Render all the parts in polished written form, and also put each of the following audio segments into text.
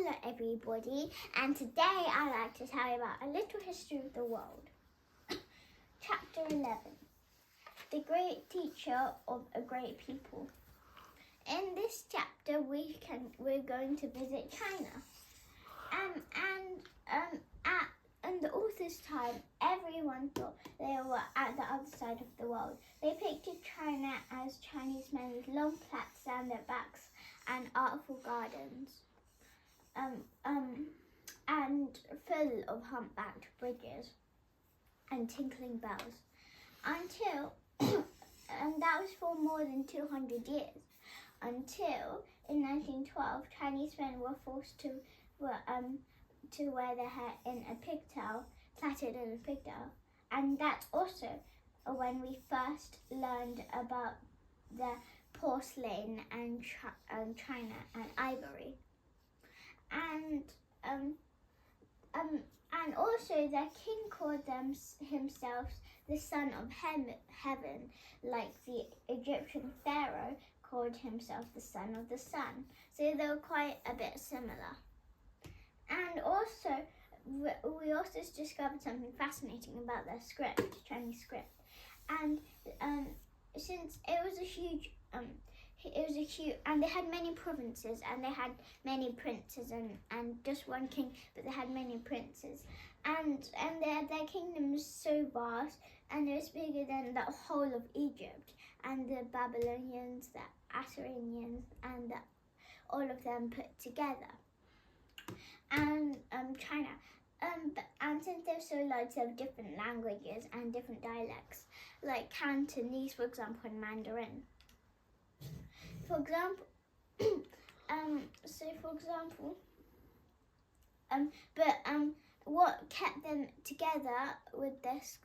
Hello everybody, and today I'd like to tell you about a little history of the world. Chapter 11. The Great Teacher of a Great People. In this chapter we're going to visit China. In the author's time, everyone thought they were at the other side of the world. They pictured China as Chinese men with long plaits down their backs and artful gardens. And full of humpbacked bridges and tinkling bells, until and that was for more than 200 years, until in 1912 Chinese men were forced to wear their hair in a pigtail, plaited in a pigtail, and that's also when we first learned about the porcelain and china and ivory. And also their king called himself the son of heaven, like the Egyptian pharaoh called himself the son of the sun. So they were quite a bit similar. And also, we also discovered something fascinating about their script, Chinese script. And since it was a huge, and they had many provinces, and they had many princes, and just one king, but they had many princes, and their kingdom was so vast, and it was bigger than the whole of Egypt, and the Babylonians, the Assyrians, and all of them put together, and China. And since they're so large, they have different languages and different dialects, like Cantonese, for example, and Mandarin. For example, what kept them together with this,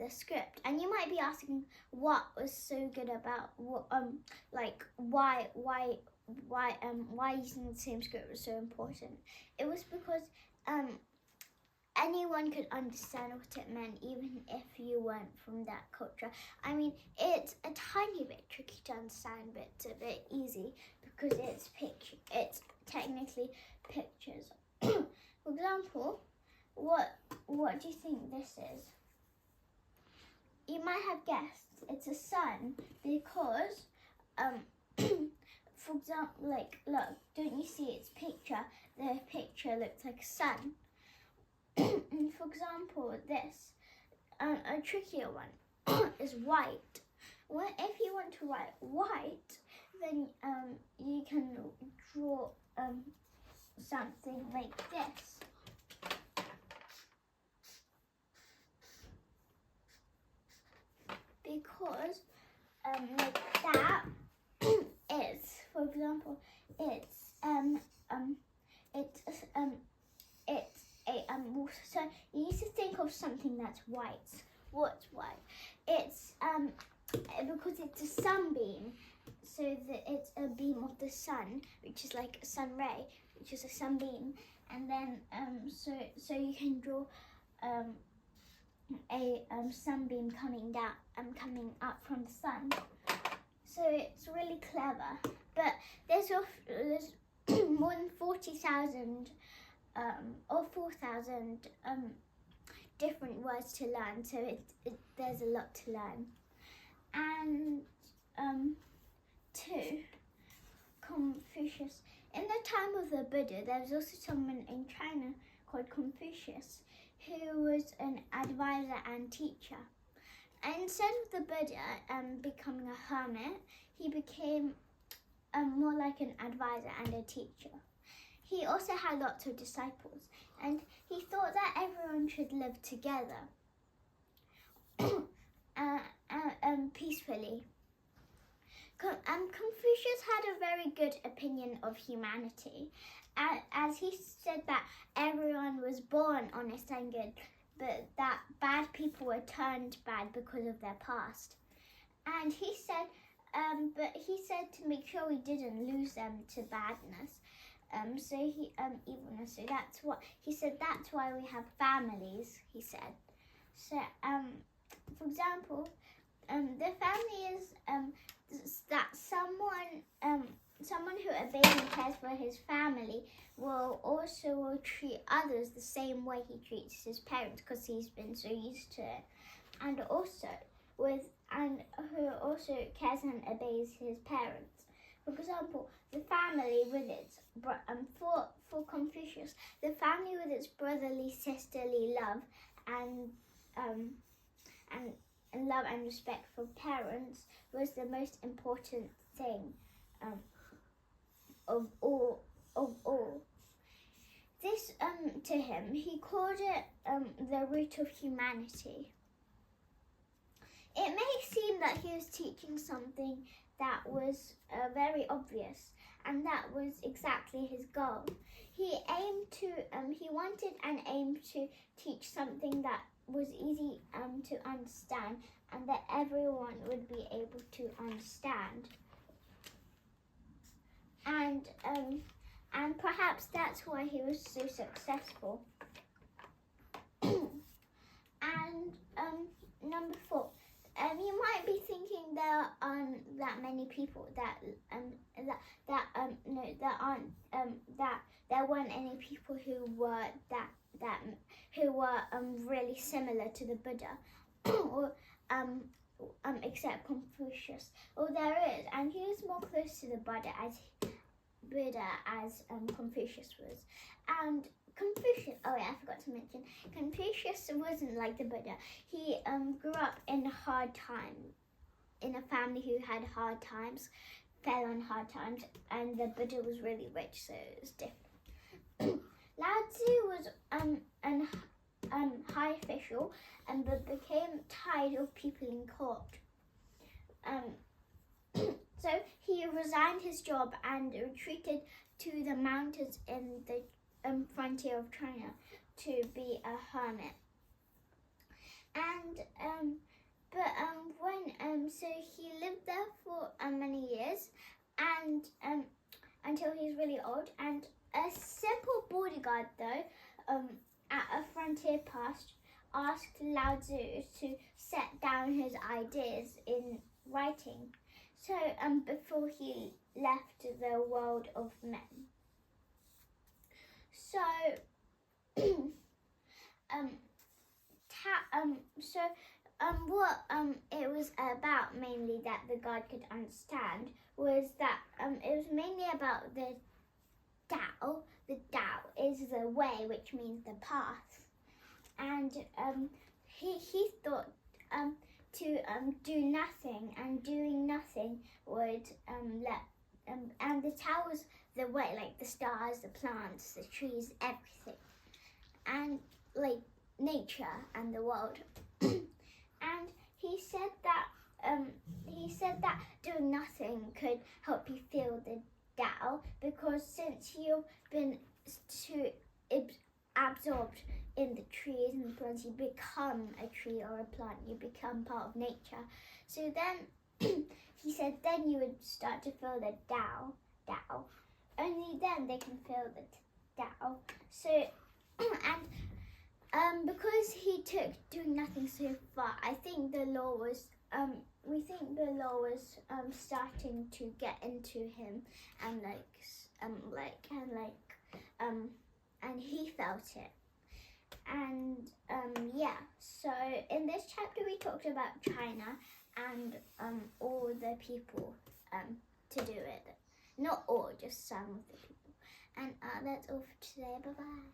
script? And you might be asking, what was so good about why using the same script was so important? It was because anyone could understand what it meant, even if you weren't from that culture. I mean, it's a tiny bit tricky to understand, but it's a bit easy because it's technically pictures. For example, what do you think this is? You might have guessed it's a sun because, for example, look, don't you see its picture? The picture looks like a sun. And for example, this, a trickier one, is white. Well, if you want to write white, then you can draw something like this. Because like that is, for example, so you need to think of something that's white. What's white? It's because it's a sunbeam, so that it's a beam of the sun, which is like a sun ray, which is a sunbeam, and then so you can draw a sunbeam coming up from the sun. So it's really clever. But there's more than 40,000 or 4,000 different words to learn, so there's a lot to learn. And two, Confucius. In the time of the Buddha, there was also someone in China called Confucius, who was an advisor and teacher. And instead of the Buddha becoming a hermit, he became more like an advisor and a teacher. He also had lots of disciples, and he thought that everyone should live together peacefully. Confucius had a very good opinion of humanity, as he said that everyone was born honest and good, but that bad people were turned bad because of their past. And he said, to make sure we didn't lose them to badness. Evilness. So that's what he said. That's why we have families. He said. So, for example, the family is that someone someone who obeys and cares for his family will treat others the same way he treats his parents because he's been so used to it, and who also cares and obeys his parents. For example, the family with its for Confucius, the family with its brotherly, sisterly love and love and respect for parents was the most important thing of all. This to him, he called it the root of humanity. It may seem that he was teaching something that was very obvious, and that was exactly his goal. He wanted and aimed to teach something that was easy to understand and that everyone would be able to understand. And perhaps that's why he was so successful. And number 4. You might be thinking there aren't that many people there weren't any people who were really similar to the Buddha, or except Confucius. Well, there is, and he was more close to the Buddha as Confucius was. And Confucius, I forgot to mention, Confucius wasn't like the Buddha. He grew up in hard times, in a family who had hard times, fell on hard times, and the Buddha was really rich, so it was different. Lao Tzu was high official, but became tired of people in court. So he resigned his job and retreated to the mountains in the frontier of China to be a hermit. And so he lived there for many years, and until he was really old. And a simple bodyguard, though, at a frontier post, asked Lao Tzu to set down his ideas in writing. So before he left the world of men. So what it was about mainly that the God could understand was that it was mainly about the Tao. The Tao is the way, which means the path, and he thought to do nothing, and doing nothing would and the Tao was the way, like the stars, the plants, the trees, everything, and like nature and the world. And he said that doing nothing could help you feel the Tao, because since you've been too absorbed in the trees and the plants, you become a tree or a plant. You become part of nature. So then he said, then you would start to feel the Tao. Only then they can feel the Tao. So and because he took doing nothing so far, I think the law was starting to get into him, and and he felt it. And so in this chapter we talked about China and all the people to do it. Not all, just some of the people. And that's all for today. Bye bye.